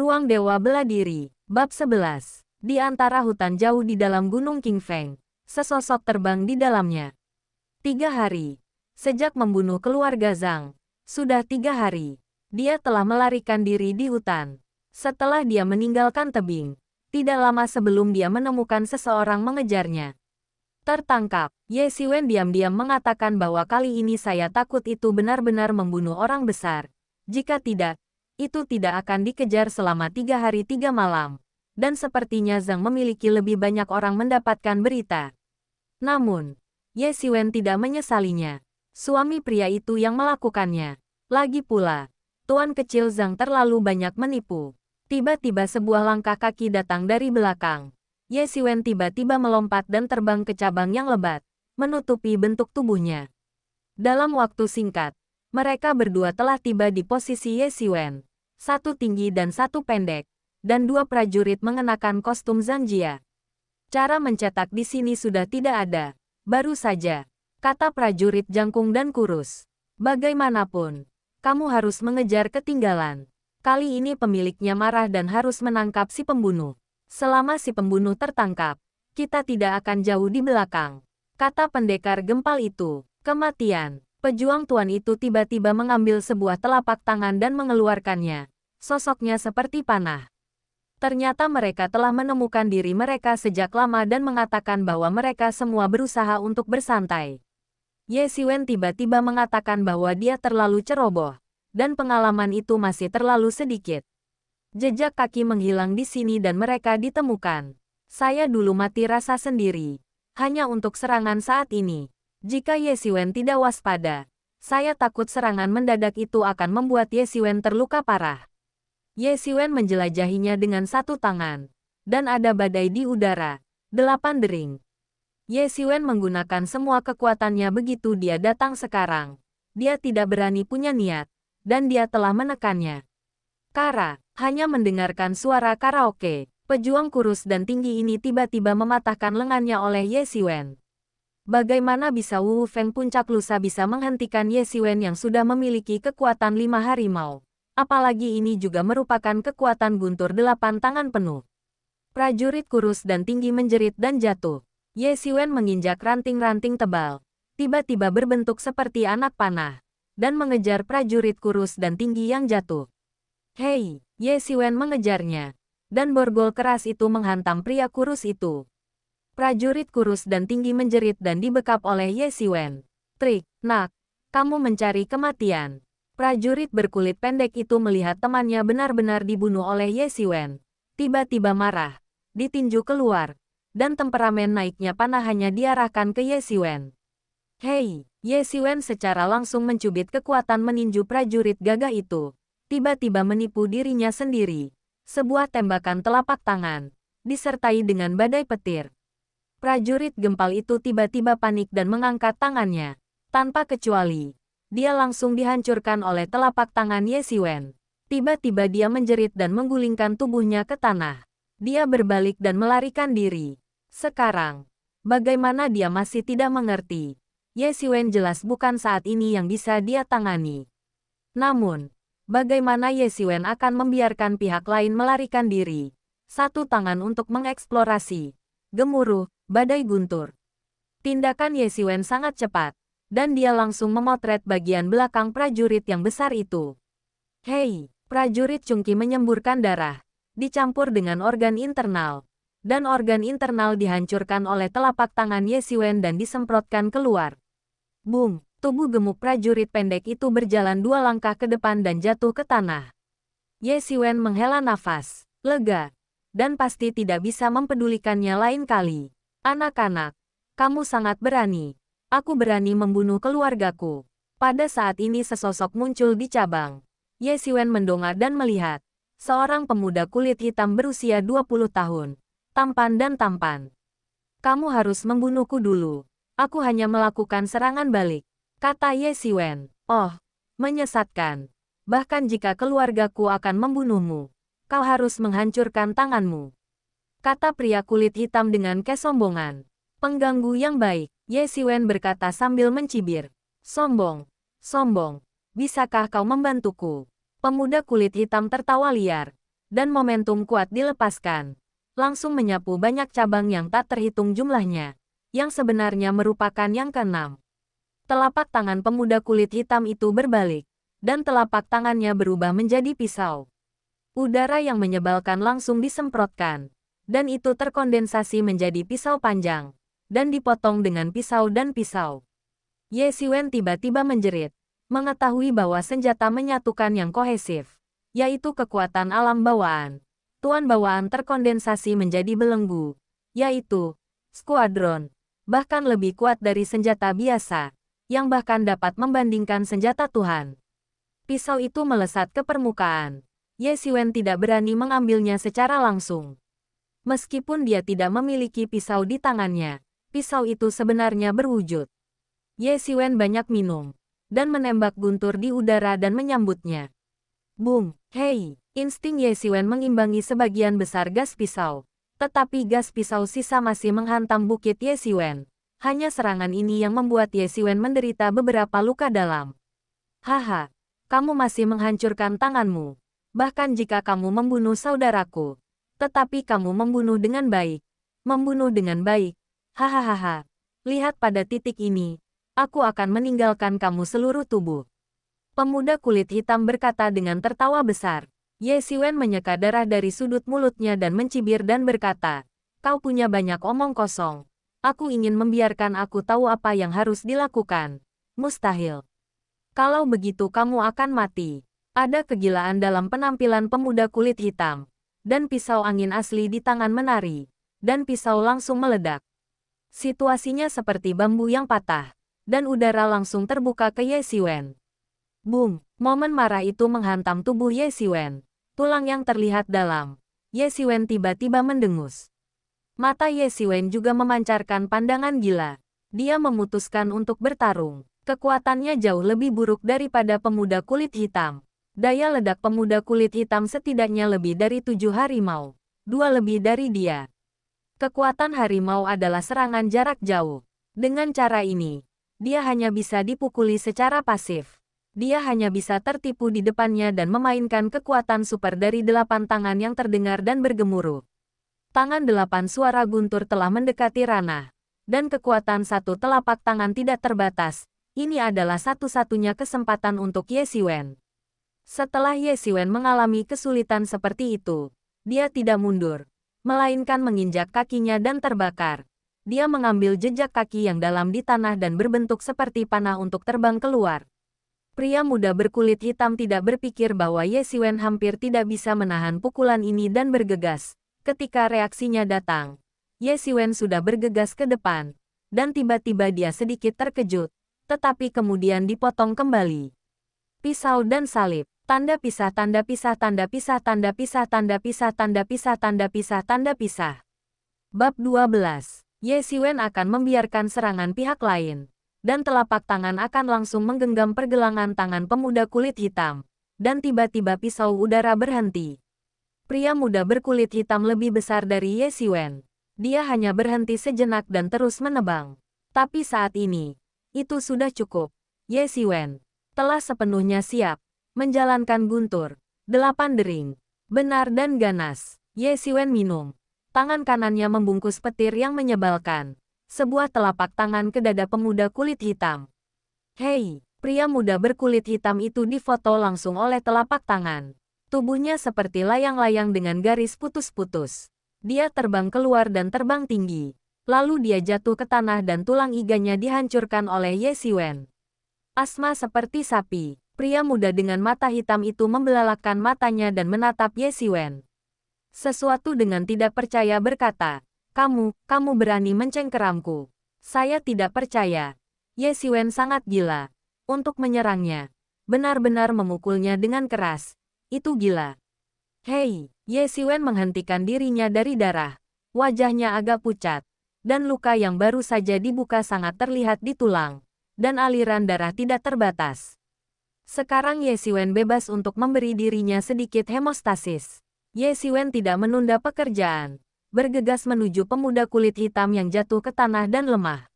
Ruang Dewa Bela Diri, Bab 11. Di antara hutan jauh di dalam Gunung Qingfeng, sesosok terbang di dalamnya. 3 hari. Sejak membunuh keluarga Zhang, sudah 3 hari. Dia telah melarikan diri di hutan. Setelah dia meninggalkan tebing, tidak lama sebelum dia menemukan seseorang mengejarnya. Tertangkap, Ye Xiwen diam-diam mengatakan bahwa kali ini saya takut itu benar-benar membunuh orang besar. Jika tidak, itu tidak akan dikejar selama 3 hari 3 malam. Dan sepertinya Zhang memiliki lebih banyak orang mendapatkan berita. Namun, Ye Xiwen tidak menyesalinya. Suami pria itu yang melakukannya. Lagi pula, tuan kecil Zhang terlalu banyak menipu. Tiba-tiba sebuah langkah kaki datang dari belakang. Ye Xiwen tiba-tiba melompat dan terbang ke cabang yang lebat, menutupi bentuk tubuhnya. Dalam waktu singkat, mereka berdua telah tiba di posisi Ye Xiwen. Satu tinggi dan satu pendek, dan 2 prajurit mengenakan kostum Zhang Jia. Cara mencetak di sini sudah tidak ada. Baru saja, kata prajurit jangkung dan kurus. Bagaimanapun, kamu harus mengejar ketinggalan. Kali ini pemiliknya marah dan harus menangkap si pembunuh. Selama si pembunuh tertangkap, kita tidak akan jauh di belakang. Kata pendekar gempal itu, kematian. Pejuang tuan itu tiba-tiba mengambil sebuah telapak tangan dan mengeluarkannya. Sosoknya seperti panah. Ternyata mereka telah menemukan diri mereka sejak lama dan mengatakan bahwa mereka semua berusaha untuk bersantai. Ye Xiwen tiba-tiba mengatakan bahwa dia terlalu ceroboh, dan pengalaman itu masih terlalu sedikit. Jejak kaki menghilang di sini dan mereka ditemukan. Saya dulu mati rasa sendiri, hanya untuk serangan saat ini. Jika Ye Xiwen tidak waspada, saya takut serangan mendadak itu akan membuat Ye Xiwen terluka parah. Ye Xiwen menjelajahinya dengan satu tangan, dan ada badai di udara. 8 dering. Ye Xiwen menggunakan semua kekuatannya begitu dia datang sekarang. Dia tidak berani punya niat, dan dia telah menekannya. Kara, hanya mendengarkan suara karaoke, pejuang kurus dan tinggi ini tiba-tiba mematahkan lengannya oleh Ye Xiwen. Bagaimana bisa Wu Feng puncak lusa bisa menghentikan Ye Xiwen yang sudah memiliki kekuatan 5 harimau? Apalagi ini juga merupakan kekuatan guntur 8 tangan penuh. Prajurit kurus dan tinggi menjerit dan jatuh. Ye Xiwen menginjak ranting-ranting tebal, tiba-tiba berbentuk seperti anak panah, dan mengejar prajurit kurus dan tinggi yang jatuh. Hei, Ye Xiwen mengejarnya, dan borgol keras itu menghantam pria kurus itu. Prajurit kurus dan tinggi menjerit dan dibekap oleh Ye Xiwen. Trik, nak, kamu mencari kematian. Prajurit berkulit pendek itu melihat temannya benar-benar dibunuh oleh Ye Xiwen. Tiba-tiba marah, ditinju keluar, dan temperamen naiknya panah hanya diarahkan ke Ye Xiwen. Hei, Ye Xiwen secara langsung mencubit kekuatan meninju prajurit gagah itu. Tiba-tiba menipu dirinya sendiri. Sebuah tembakan telapak tangan, disertai dengan badai petir. Prajurit gempal itu tiba-tiba panik dan mengangkat tangannya. Tanpa kecuali, dia langsung dihancurkan oleh telapak tangan Ye Xiwen. Tiba-tiba dia menjerit dan menggulingkan tubuhnya ke tanah. Dia berbalik dan melarikan diri. Sekarang, bagaimana dia masih tidak mengerti? Ye Xiwen jelas bukan saat ini yang bisa dia tangani. Namun, bagaimana Ye Xiwen akan membiarkan pihak lain melarikan diri? Satu tangan untuk mengeksplorasi. Gemuruh, badai guntur. Tindakan Ye Xiwen sangat cepat, dan dia langsung memotret bagian belakang prajurit yang besar itu. Hei, prajurit Chungqi menyemburkan darah, dicampur dengan organ internal, dan organ internal dihancurkan oleh telapak tangan Ye Xiwen dan disemprotkan keluar. Bung, tubuh gemuk prajurit pendek itu berjalan 2 langkah ke depan dan jatuh ke tanah. Ye Xiwen menghela nafas, lega, dan pasti tidak bisa mempedulikannya lain kali. Anak-anak, kamu sangat berani. Aku berani membunuh keluargaku. Pada saat ini sesosok muncul di cabang. Ye Xiwen mendongak dan melihat. Seorang pemuda kulit hitam berusia 20 tahun. Tampan dan tampan. Kamu harus membunuhku dulu. Aku hanya melakukan serangan balik, kata Ye Xiwen. Oh, menyesatkan. Bahkan jika keluargaku akan membunuhmu, kau harus menghancurkan tanganmu, kata pria kulit hitam dengan kesombongan. Pengganggu yang baik, Ye Xiwen berkata sambil mencibir. Sombong, sombong, bisakah kau membantuku? Pemuda kulit hitam tertawa liar. dan momentum kuat dilepaskan. Langsung menyapu banyak cabang yang tak terhitung jumlahnya, yang sebenarnya merupakan yang keenam. Telapak tangan pemuda kulit hitam itu berbalik, dan telapak tangannya berubah menjadi pisau. Udara yang menyebalkan langsung disemprotkan, dan itu terkondensasi menjadi pisau panjang, dan dipotong dengan pisau dan pisau. Ye Xiwen tiba-tiba menjerit, mengetahui bahwa senjata menyatukan yang kohesif, yaitu kekuatan alam bawaan. Tuan bawaan terkondensasi menjadi belenggu, yaitu skuadron, bahkan lebih kuat dari senjata biasa, yang bahkan dapat membandingkan senjata Tuhan. Pisau itu melesat ke permukaan. Ye Xiwen tidak berani mengambilnya secara langsung. Meskipun dia tidak memiliki pisau di tangannya, pisau itu sebenarnya berwujud. Ye Xiwen banyak minum, dan menembak guntur di udara dan menyambutnya. Boom, hei, insting Ye Xiwen mengimbangi sebagian besar gas pisau. Tetapi gas pisau sisa masih menghantam bukit Ye Xiwen. Hanya serangan ini yang membuat Ye Xiwen menderita beberapa luka dalam. Haha, kamu masih menghancurkan tanganmu. Bahkan jika kamu membunuh saudaraku. Tetapi kamu membunuh dengan baik. Membunuh dengan baik. Hahaha. Lihat pada titik ini. Aku akan meninggalkan kamu seluruh tubuh. Pemuda kulit hitam berkata dengan tertawa besar. Ye Xiwen menyeka darah dari sudut mulutnya dan mencibir dan berkata, kau punya banyak omong kosong. Aku ingin membiarkan aku tahu apa yang harus dilakukan. Mustahil. Kalau begitu kamu akan mati. Ada kegilaan dalam penampilan pemuda kulit hitam. Dan pisau angin asli di tangan menari. Dan pisau langsung meledak. Situasinya seperti bambu yang patah. Dan udara langsung terbuka ke Ye Xiwen. Boom! Momen marah itu menghantam tubuh Ye Xiwen. Tulang yang terlihat dalam. Ye Xiwen tiba-tiba mendengus. Mata Ye Xiwen juga memancarkan pandangan gila. Dia memutuskan untuk bertarung. Kekuatannya jauh lebih buruk daripada pemuda kulit hitam. Daya ledak pemuda kulit hitam setidaknya lebih dari 7 harimau. 2 lebih dari dia. Kekuatan harimau adalah serangan jarak jauh. Dengan cara ini, dia hanya bisa dipukuli secara pasif. Dia hanya bisa tertipu di depannya dan memainkan kekuatan super dari 8 tangan yang terdengar dan bergemuruh. Tangan 8 suara guntur telah mendekati ranah. Dan kekuatan satu telapak tangan tidak terbatas. Ini adalah satu-satunya kesempatan untuk Ye Xiwen. Setelah Ye Xiwen mengalami kesulitan seperti itu, dia tidak mundur, melainkan menginjak kakinya dan terbakar. Dia mengambil jejak kaki yang dalam di tanah dan berbentuk seperti panah untuk terbang keluar. Pria muda berkulit hitam tidak berpikir bahwa Ye Xiwen hampir tidak bisa menahan pukulan ini dan bergegas. Ketika reaksinya datang, Ye Xiwen sudah bergegas ke depan, dan tiba-tiba dia sedikit terkejut, tetapi kemudian dipotong kembali. Pisau dan salib, tanda pisah, tanda pisah, tanda pisah, tanda pisah, tanda pisah, tanda pisah, tanda pisah, tanda pisah. Bab 12. Ye Xiwen akan membiarkan serangan pihak lain, dan telapak tangan akan langsung menggenggam pergelangan tangan pemuda kulit hitam, dan tiba-tiba pisau udara berhenti. Pria muda berkulit hitam lebih besar dari Ye Xiwen. Dia hanya berhenti sejenak dan terus menebang. Tapi saat ini, itu sudah cukup. Ye Xiwen telah sepenuhnya siap menjalankan guntur. 8 dering. Benar dan ganas. Ye Xiwen minum. Tangan kanannya membungkus petir yang menyebalkan. Sebuah telapak tangan ke dada pemuda kulit hitam. Hei, pria muda berkulit hitam itu difoto langsung oleh telapak tangan. Tubuhnya seperti layang-layang dengan garis putus-putus. Dia terbang keluar dan terbang tinggi. Lalu dia jatuh ke tanah dan tulang iganya dihancurkan oleh Ye Xiwen. Asma seperti sapi. Pria muda dengan mata hitam itu membelalakkan matanya dan menatap Ye Xiwen. Sesuatu dengan tidak percaya berkata, kamu berani mencengkeramku. Saya tidak percaya. Ye Xiwen sangat gila. Untuk menyerangnya. Benar-benar memukulnya dengan keras. Itu gila. Hei, Ye Xiwen menghentikan dirinya dari darah. Wajahnya agak pucat. Dan luka yang baru saja dibuka sangat terlihat di tulang. Dan aliran darah tidak terbatas. Sekarang Ye Xiwen bebas untuk memberi dirinya sedikit hemostasis. Ye Xiwen tidak menunda pekerjaan. Bergegas menuju pemuda kulit hitam yang jatuh ke tanah dan lemah.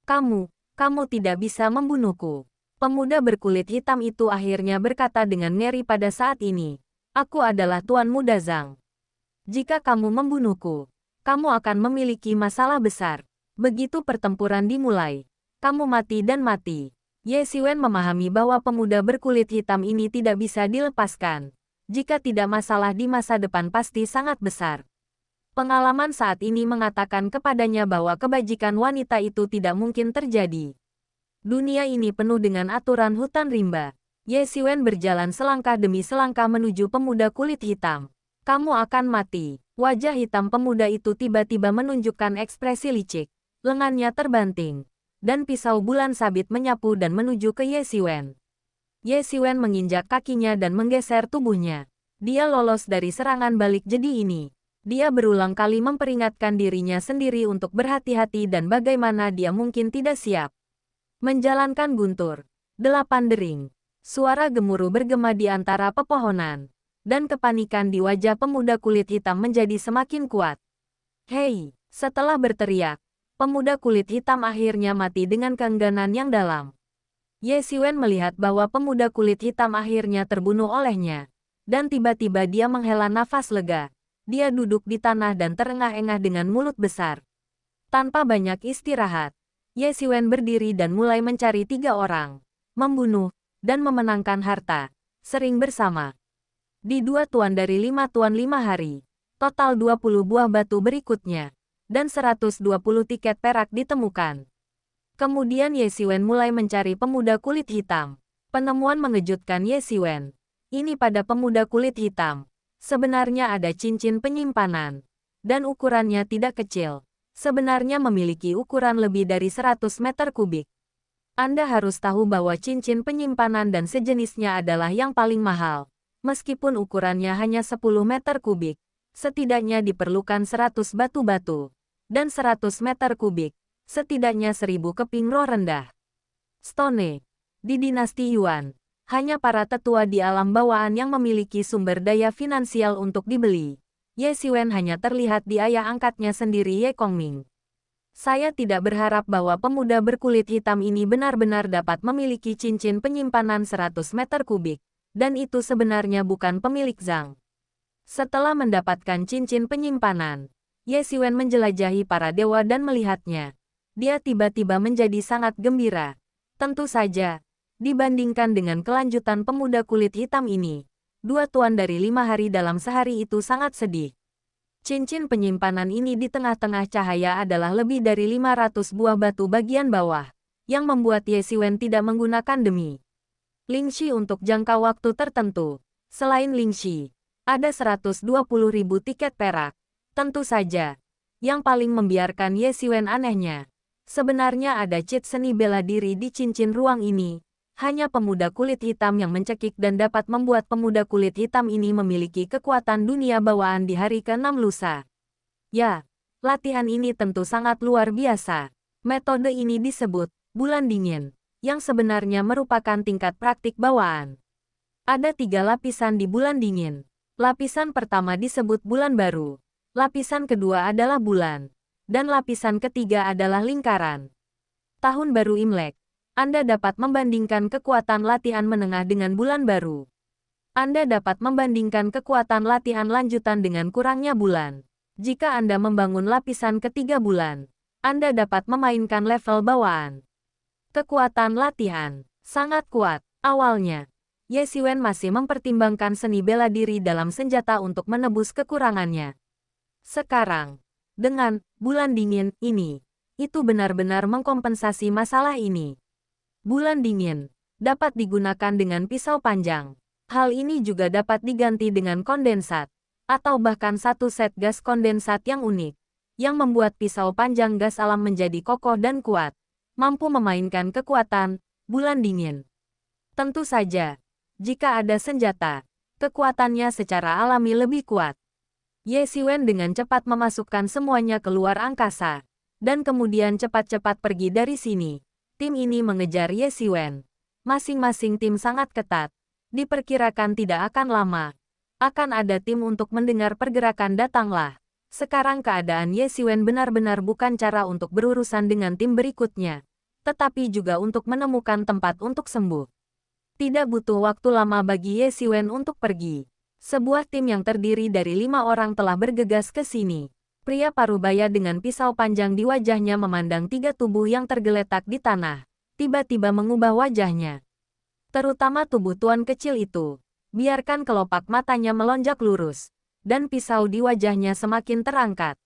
Kamu tidak bisa membunuhku. Pemuda berkulit hitam itu akhirnya berkata dengan ngeri pada saat ini. Aku adalah Tuan Muda Zhang. Jika kamu membunuhku, kamu akan memiliki masalah besar. Begitu pertempuran dimulai, kamu mati dan mati. Ye Xiwen memahami bahwa pemuda berkulit hitam ini tidak bisa dilepaskan. Jika tidak, masalah di masa depan pasti sangat besar. Pengalaman saat ini mengatakan kepadanya bahwa kebajikan wanita itu tidak mungkin terjadi. Dunia ini penuh dengan aturan hutan rimba. Ye Xiwen berjalan selangkah demi selangkah menuju pemuda kulit hitam. Kamu akan mati. Wajah hitam pemuda itu tiba-tiba menunjukkan ekspresi licik. Lengannya terbanting. Dan pisau bulan sabit menyapu dan menuju ke Ye Xiwen. Ye Xiwen menginjak kakinya dan menggeser tubuhnya. Dia lolos dari serangan balik jadi ini. Dia berulang kali memperingatkan dirinya sendiri untuk berhati-hati dan bagaimana dia mungkin tidak siap. Menjalankan guntur. 8 dering. Suara gemuruh bergema di antara pepohonan. Dan kepanikan di wajah pemuda kulit hitam menjadi semakin kuat. Hei, setelah berteriak, pemuda kulit hitam akhirnya mati dengan keengganan yang dalam. Ye Xiwen melihat bahwa pemuda kulit hitam akhirnya terbunuh olehnya. Dan tiba-tiba dia menghela nafas lega. Dia duduk di tanah dan terengah-engah dengan mulut besar. Tanpa banyak istirahat, Ye Xiwen berdiri dan mulai mencari 3 orang. Membunuh, dan memenangkan harta. Sering bersama. Di 2 tuan dari 5 tuan 5 hari. Total 20 buah batu berikutnya. Dan 120 tiket perak ditemukan. Kemudian Ye Xiwen mulai mencari pemuda kulit hitam. Penemuan mengejutkan Ye Xiwen. Ini pada pemuda kulit hitam. Sebenarnya ada cincin penyimpanan. Dan ukurannya tidak kecil. Sebenarnya memiliki ukuran lebih dari 100 meter kubik. Anda harus tahu bahwa cincin penyimpanan dan sejenisnya adalah yang paling mahal. Meskipun ukurannya hanya 10 meter kubik, setidaknya diperlukan 100 batu-batu. Dan 100 meter kubik, setidaknya 1000 keping roh rendah. Stone. Di dinasti Yuan, hanya para tetua di alam bawaan yang memiliki sumber daya finansial untuk dibeli. Ye Xiwen hanya terlihat di ayah angkatnya sendiri, Ye Kongming. Saya tidak berharap bahwa pemuda berkulit hitam ini benar-benar dapat memiliki cincin penyimpanan 100 meter kubik. Dan itu sebenarnya bukan pemilik Zhang. Setelah mendapatkan cincin penyimpanan, Ye Xiwen menjelajahi para dewa dan melihatnya. Dia tiba-tiba menjadi sangat gembira. Tentu saja, dibandingkan dengan kelanjutan pemuda kulit hitam ini, 2 tuan dari 5 hari dalam sehari itu sangat sedih. Cincin penyimpanan ini di tengah-tengah cahaya adalah lebih dari 500 buah batu bagian bawah, yang membuat Ye Xiwen tidak menggunakan demi Lingxi untuk jangka waktu tertentu. Selain Lingxi, ada 120.000 tiket perak. Tentu saja, yang paling membiarkan Ye Xiwen anehnya, sebenarnya ada cheat seni bela diri di cincin ruang ini. Hanya pemuda kulit hitam yang mencekik dan dapat membuat pemuda kulit hitam ini memiliki kekuatan dunia bawaan di hari ke-6 lusa. Ya, latihan ini tentu sangat luar biasa. Metode ini disebut bulan dingin, yang sebenarnya merupakan tingkat praktik bawaan. Ada 3 lapisan di bulan dingin. Lapisan pertama disebut bulan baru. Lapisan kedua adalah bulan. Dan lapisan ketiga adalah lingkaran. Tahun baru Imlek. Anda dapat membandingkan kekuatan latihan menengah dengan bulan baru. Anda dapat membandingkan kekuatan latihan lanjutan dengan kurangnya bulan. Jika Anda membangun lapisan ketiga bulan, Anda dapat memainkan level bawaan. Kekuatan latihan sangat kuat. Awalnya, Ye Xiwen masih mempertimbangkan seni bela diri dalam senjata untuk menebus kekurangannya. Sekarang, dengan bulan dingin ini, itu benar-benar mengkompensasi masalah ini. Bulan dingin dapat digunakan dengan pisau panjang. Hal ini juga dapat diganti dengan kondensat, atau bahkan satu set gas kondensat yang unik, yang membuat pisau panjang gas alam menjadi kokoh dan kuat, mampu memainkan kekuatan bulan dingin. Tentu saja, jika ada senjata, kekuatannya secara alami lebih kuat. Ye Xiwen dengan cepat memasukkan semuanya keluar angkasa, dan kemudian cepat-cepat pergi dari sini. Tim ini mengejar Ye Xiwen. Masing-masing tim sangat ketat. Diperkirakan tidak akan lama. Akan ada tim untuk mendengar pergerakan datanglah. Sekarang keadaan Ye Xiwen benar-benar bukan cara untuk berurusan dengan tim berikutnya, tetapi juga untuk menemukan tempat untuk sembuh. Tidak butuh waktu lama bagi Ye Xiwen untuk pergi. Sebuah tim yang terdiri dari 5 orang telah bergegas ke sini. Pria parubaya dengan pisau panjang di wajahnya memandang 3 tubuh yang tergeletak di tanah. Tiba-tiba mengubah wajahnya. Terutama tubuh tuan kecil itu. Biarkan kelopak matanya melonjak lurus. Dan pisau di wajahnya semakin terangkat.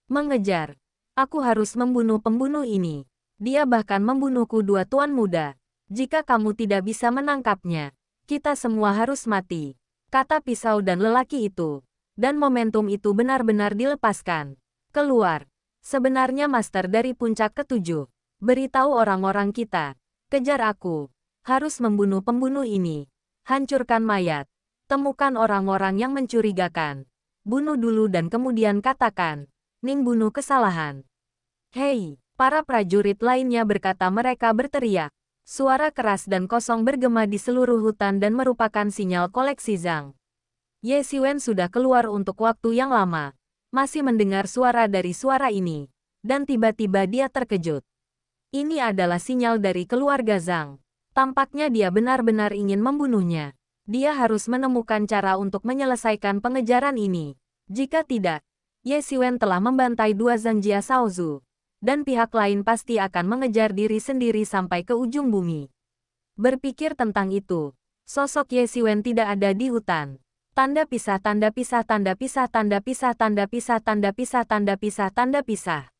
Mengejar. Aku harus membunuh pembunuh ini. Dia bahkan membunuhku, dua tuan muda. Jika kamu tidak bisa menangkapnya, kita semua harus mati. Kata pisau dan lelaki itu. Dan momentum itu benar-benar dilepaskan. Keluar. Sebenarnya master dari puncak ketujuh. Beritahu orang-orang kita. Kejar aku. Harus membunuh pembunuh ini. Hancurkan mayat. Temukan orang-orang yang mencurigakan. Bunuh dulu dan kemudian katakan. Ning bunuh kesalahan. Hei, para prajurit lainnya berkata, mereka berteriak. Suara keras dan kosong bergema di seluruh hutan dan merupakan sinyal koleksi Zhang. Ye Xiwen sudah keluar untuk waktu yang lama. Masih mendengar suara dari suara ini. Dan tiba-tiba dia terkejut. Ini adalah sinyal dari keluarga Zhang. Tampaknya dia benar-benar ingin membunuhnya. Dia harus menemukan cara untuk menyelesaikan pengejaran ini. Jika tidak, Ye Xiwen telah membantai 2 Zangjia Shaozu. Dan pihak lain pasti akan mengejar diri sendiri sampai ke ujung bumi. Berpikir tentang itu, sosok Ye Xiwen tidak ada di hutan. Tanda pisah, tanda pisah, tanda pisah, tanda pisah, tanda pisah, tanda pisah, tanda pisah, tanda pisah.